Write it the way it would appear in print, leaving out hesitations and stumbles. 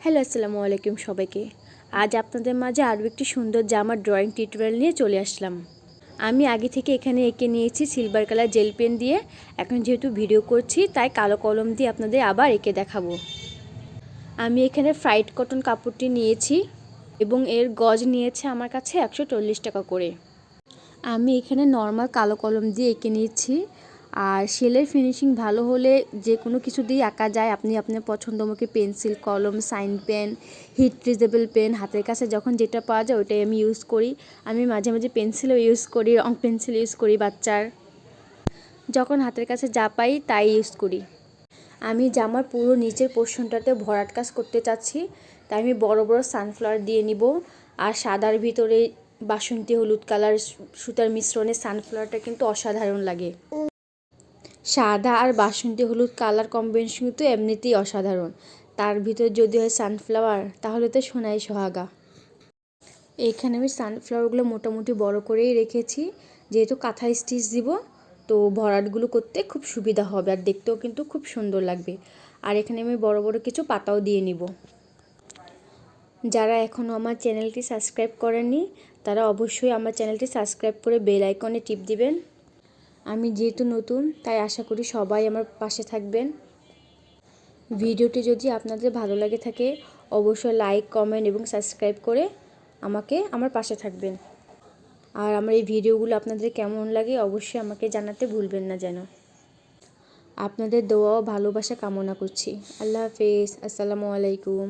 Hello আসসালামু আলাইকুম সবাইকে। আজ আপনাদের মাঝে আরও একটি সুন্দর জামার ড্রয়িং টিউটোরিয়াল নিয়ে চলে আসলাম। আমি আগে থেকে এখানে এঁকে নিয়েছি সিলভার কালার জেল পেন দিয়ে। এখন যেহেতু ভিডিও করছি তাই কালো কলম দিয়ে আপনাদের আবার এঁকে দেখাবো। আমি এখানে ফ্রাইড কটন কাপড়টি নিয়েছি এবং এর গজ নিয়েছে আমার কাছে 140 টাকা করে। আমি এখানে নর্মাল কালো কলম দিয়ে এঁকে নিয়েছি। আর সেলের ফিনিশিং ভালো হলে যে কোনো কিছু দিয়ে আঁকা যায়। আপনি আপনার পছন্দমতো পেন্সিল, কলম, সাইন পেন, হিট ট্রিজেবল পেন, হাতের কাছে যখন যেটা পাওয়া যায় ওটাই আমি ইউজ করি। আমি মাঝে মাঝে পেন্সিলও ইউজ করি, রং পেন্সিল ইউজ করি বাচ্চার। যখন হাতের কাছে যা পাই তাই ইউজ করি। আমি জামার পুরো নিচের পোর্শনটাতে ভরাট কাজ করতে চাচ্ছি, তাই আমি বড় বড় সানফ্লাওয়ার দিয়ে নিব। আর সাদার ভিতরে বাসন্তী হলুদ কালার সুতার মিশ্রণে সানফ্লাওয়ারটা কিন্তু অসাধারণ লাগে। সাদা আর বাসন্তী হলুদ কালার কম্বিনেশন কিন্তু এমনিতেই অসাধারণ, তার ভিতর যদি হয় সানফ্লাওয়ার তাহলে তো সোনাই সোহাগা। এইখানে আমি সানফ্লাওয়ারগুলো মোটামুটি বড় করেই রেখেছি, যেহেতু কাঁথা স্টিচ দিব তো ভরাটগুলো করতে খুব সুবিধা হবে আর দেখতেও কিন্তু খুব সুন্দর লাগবে। আর এখানে আমি বড় বড় কিছু পাতাও দিয়ে নিব। যারা এখনও আমার চ্যানেলটি সাবস্ক্রাইব করেননি তারা অবশ্যই আমার চ্যানেলটি সাবস্ক্রাইব করে বেল আইকনে টিপ দিবেন। আমি যেহেতু নতুন তাই আশা করি সবাই আমার পাশে থাকবেন। ভিডিওটি যদি আপনাদের ভালো লাগে থাকে অবশ্যই লাইক, কমেন্ট এবং সাবস্ক্রাইব করে আমার পাশে থাকবেন। আর আমার এই ভিডিওগুলো আপনাদের কেমন লাগে অবশ্যই আমাকে জানাতে ভুলবেন না যেন। আপনাদের দোয়া ও ভালোবাসা কামনা করছি। আল্লাহ হাফেজ। আসসালামু আলাইকুম।